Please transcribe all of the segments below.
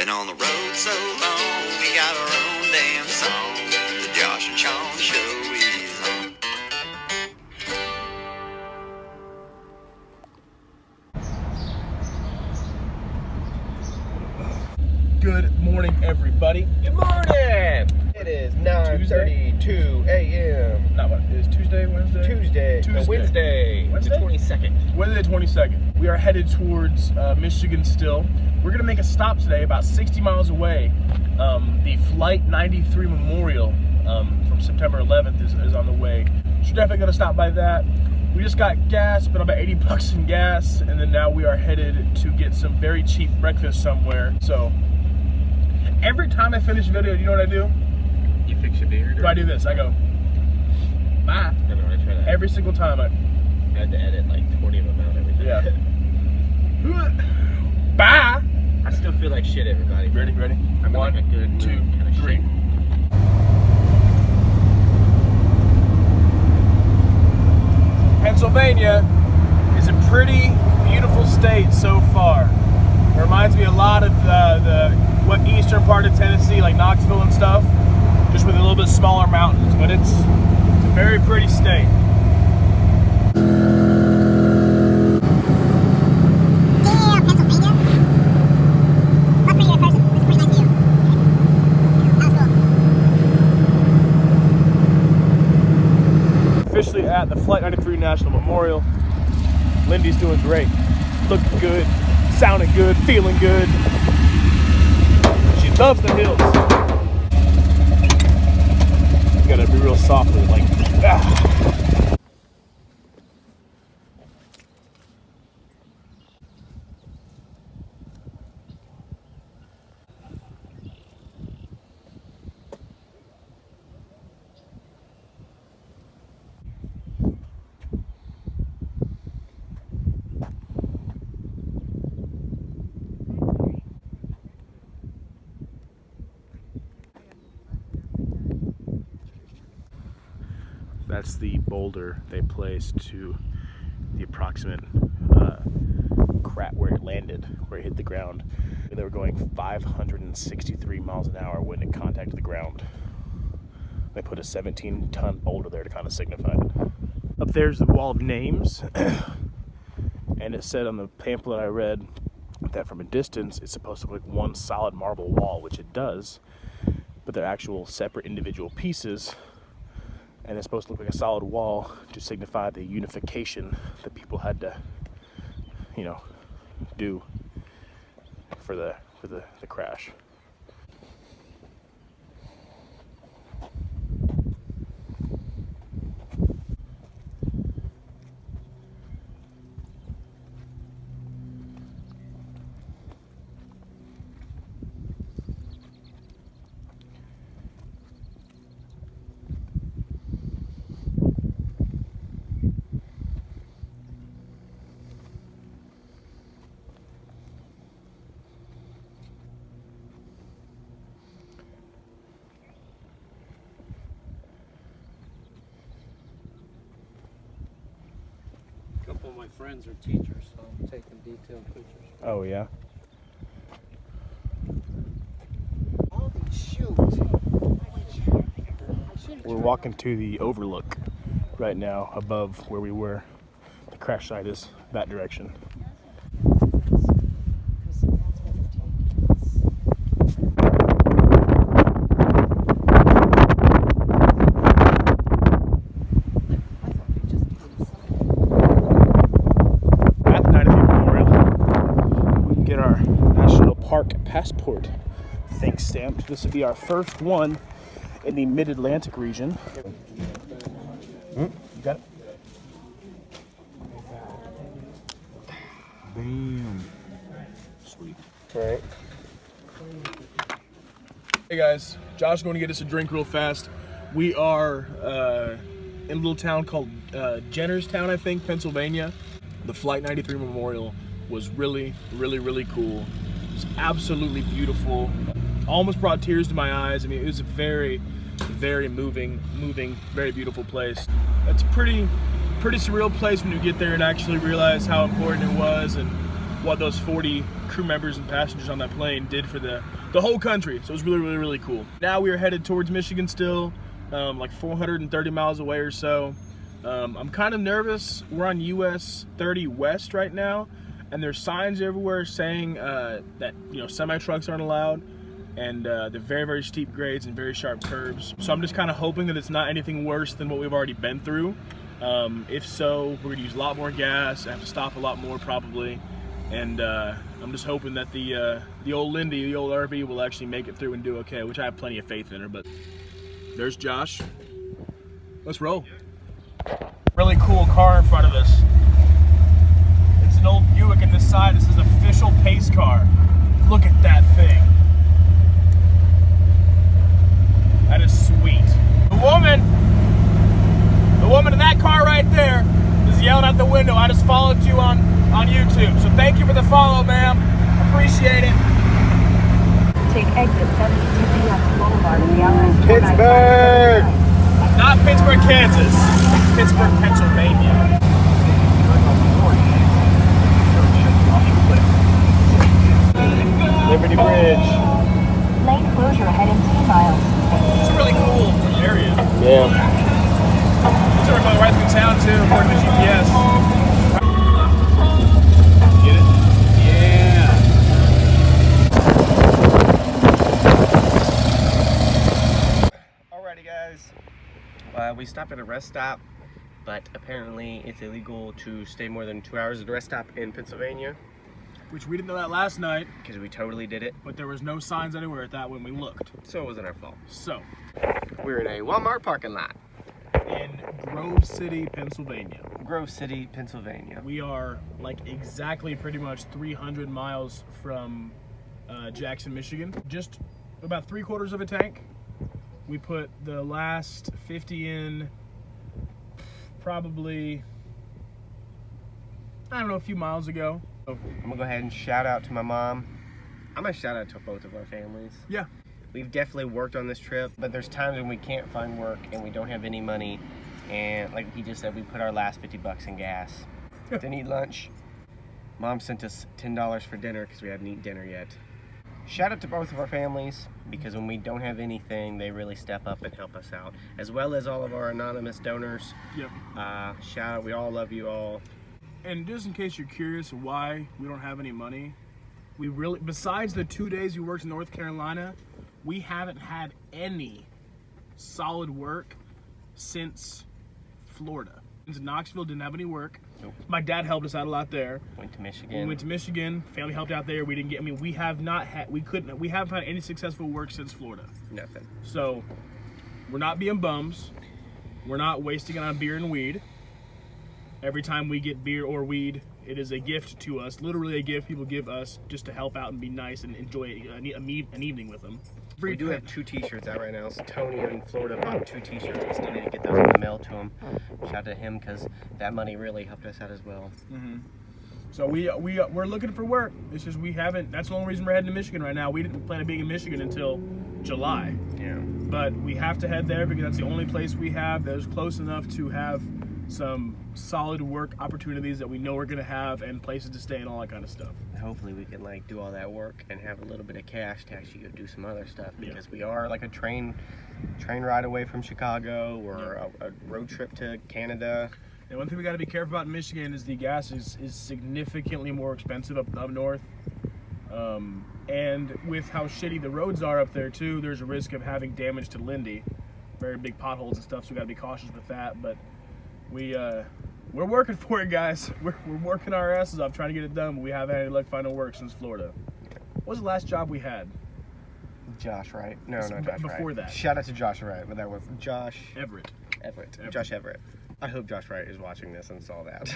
Been on the road so long, we got our own damn song. The Josh and Sean show is on. Good morning, everybody. Good morning! It is 9:32 a.m. Not what? It is Tuesday, Wednesday? Tuesday. No, Wednesday. Wednesday? The 22nd. Wednesday the 22nd. We are headed towards Michigan still. We're going to make a stop today about 60 miles away. The Flight 93 Memorial from September 11th is on the way. So we're definitely going to stop by that. We just got gas, spent about 80 bucks in gas, and then now we are headed to get some very cheap breakfast somewhere. So every time I finish a video, you know what I do? You fix your beard? I do this. I go, bye. I know, I try that. Every single time. I had to edit like 20 of them out every time. Yeah. Bye. I still feel like shit, everybody. Ready? I'm in like a good 2, kind of 3. shit. Pennsylvania is a pretty beautiful state so far. It reminds me a lot of the eastern part of Tennessee, like Knoxville and stuff, just with a little bit smaller mountains, but it's a very pretty state. Officially at the Flight 93 National Memorial. Lindy's doing great. Looking good, sounding good, feeling good. She loves the hills. You gotta be real soft with it, like, ah. That's the boulder they placed to the approximate crack where it landed, where it hit the ground. They were going 563 miles an hour when it contacted the ground. They put a 17-ton boulder there to kind of signify it. Up there's the wall of names, and it said on the pamphlet I read that from a distance it's supposed to look like one solid marble wall, which it does, but they're actual separate individual pieces. And it's supposed to look like a solid wall to signify the unification that people had to, you know, do for the crash. A couple of my friends are teachers, so I'm taking detailed pictures. Oh yeah. Holy shoot! We're walking to the overlook right now above where we were. The crash site is that direction. Passport thing stamped. This would be our first one in the mid-Atlantic region. You got it? Bam. Sweet. All right. Hey guys, Josh is going to get us a drink real fast. We are in a little town called Jennerstown, I think, Pennsylvania. The Flight 93 Memorial was really cool. It was absolutely beautiful. Almost brought tears to my eyes. I mean, it was a very moving, very beautiful place. It's a pretty surreal place when you get there and actually realize how important it was and what those 40 crew members and passengers on that plane did for the whole country. So it was really cool. Now we are headed towards Michigan still, like 430 miles away or so. I'm kind of nervous. We're on US 30 West right now, and there's signs everywhere saying that semi-trucks aren't allowed, and they're very steep grades and very sharp curves. So I'm just kind of hoping that it's not anything worse than what we've already been through. If so, we're gonna use a lot more gas, have to stop a lot more probably, and I'm just hoping that the old Lindy, the old RV, will actually make it through and do okay, which I have plenty of faith in her. But there's Josh. Let's roll. Really cool car in front of us. It's an old Buick in this side. This is an official pace car. Look at that thing. That is sweet. The woman in that car right there is yelling out the window, "I just followed you on YouTube." So thank you for the follow, ma'am. Appreciate it. Take exit 72 on Boulevard in the hours. Pittsburgh! Not Pittsburgh, Kansas. Pittsburgh, Pennsylvania. Liberty Bridge. Lane closure ahead in 2 miles. It's a really cool area. Yeah. So we're going right through town too, according to GPS. Get it? Yeah. Alrighty, guys. We stopped at a rest stop, but apparently it's illegal to stay more than 2 hours at a rest stop in Pennsylvania. Which we didn't know that last night, Because we totally did it, but there was no signs anywhere at that when we looked. so it wasn't our fault. So, We're in a Walmart parking lot. in Grove City, Pennsylvania. Grove City, Pennsylvania. We are like exactly pretty much 300 miles from Jackson, Michigan. Just about 3/4 of a tank. We put the last 50 in probably, I don't know, a few miles ago. So, I'm gonna go ahead and shout out to my mom. I'm gonna shout out to both of our families. yeah. We've definitely worked on this trip, but there's times when we can't find work and we don't have any money. And like he just said, we put our last 50 bucks in gas. Didn't eat lunch. Mom sent us $10 for dinner because we hadn't eaten dinner yet. Shout out to both of our families, because when we don't have anything, they really step up and help us out. As well as all of our anonymous donors. Yep. Shout out, we all love you all. And just in case you're curious why we don't have any money, we really, besides the 2 days we worked in North Carolina, we haven't had any solid work since Florida. Since Knoxville, didn't have any work. Nope. My dad helped us out a lot there. Went to We Michigan. went to Michigan, family helped out there. We didn't get, I mean, we haven't had any successful work since Florida. Nothing. So we're not being bums. We're not wasting it on beer and weed. Every time we get beer or weed, it is a gift to us, literally a gift people give us just to help out and be nice and enjoy an evening with them. We do have 2 t-shirts out right now. So Tony in Florida bought 2 t-shirts. We still need to get those in the mail to him. Shout out to him because that money really helped us out as well. Mm-hmm. So we're looking for work. It's just we haven't. That's the only reason we're heading to Michigan right now. We didn't plan on being in Michigan until July. Yeah. But we have to head there because that's the only place we have that is close enough to have some solid work opportunities that we know we're gonna have, and places to stay and all that kind of stuff. Hopefully we can like do all that work and have a little bit of cash to actually go do some other stuff, because we are like a train ride away from Chicago, or a road trip to Canada. And one thing we got to be careful about in Michigan is the gas is significantly more expensive up north. And with how shitty the roads are up there too, there's a risk of having damage to Lindy. Very big potholes and stuff, so we got to be cautious with that. But we're working for it, guys. We're working our asses off trying to get it done, but we haven't had any luck finding work since Florida. What was the last job we had? Josh Wright. No, not Josh before Wright. that. Shout out to Josh Wright, but that was Josh Everett. Josh Everett. I hope Josh Wright is watching this and saw that.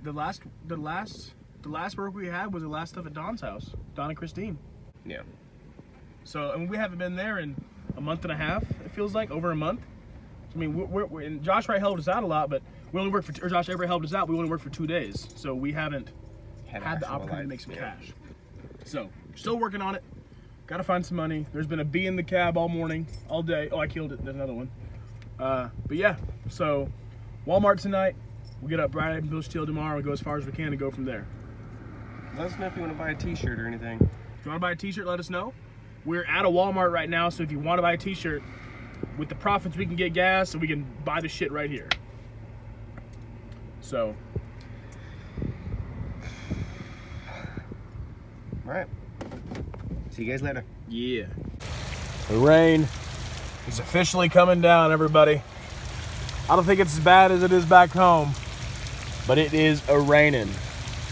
The last work we had was the last stuff at Don's house, Don and Christine. Yeah. So, I mean, we haven't been there in a month and a half. It feels like over a month. I mean, we're and Josh Wright helped us out a lot, but we only worked for, or Josh Everett helped us out. We only worked for 2 days, so we haven't had the opportunity to make some cash. So, still working on it. Got to find some money. There's been a bee in the cab all morning, all day. Oh, I killed it. There's another one. But yeah, so Walmart tonight. We'll get up bright and Bill Steel tomorrow and go as far as we can and go from there. Let us know if you want to buy a t-shirt or anything. If you want to buy a t-shirt, let us know. We're at a Walmart right now, so if you want to buy a t-shirt, with the profits we can get gas and we can buy the shit right here. So. Alright. See you guys later. Yeah. The rain is officially coming down, everybody. I don't think it's as bad as it is back home, but it is a-raining.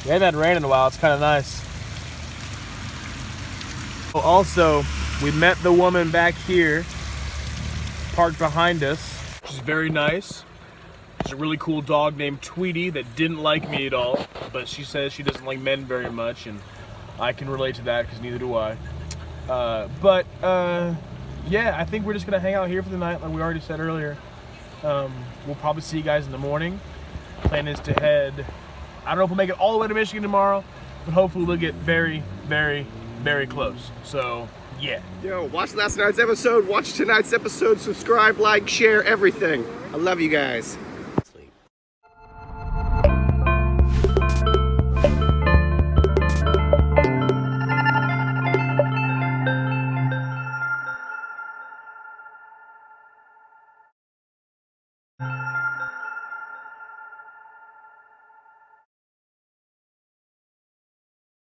We haven't had rain in a while. It's kind of nice. Also, we met the woman back here, parked behind us. She's very nice. She's a really cool dog named Tweety that didn't like me at all, but she says she doesn't like men very much, and I can relate to that because neither do I. Yeah, I think we're just gonna hang out here for the night, like we already said earlier. We'll probably see you guys in the morning. Plan is to head, I don't know if we'll make it all the way to Michigan tomorrow, but hopefully we'll get very, very, very close. So, yeah. Yo, watch last night's episode, watch tonight's episode, subscribe, like, share, everything. I love you guys. Sleep.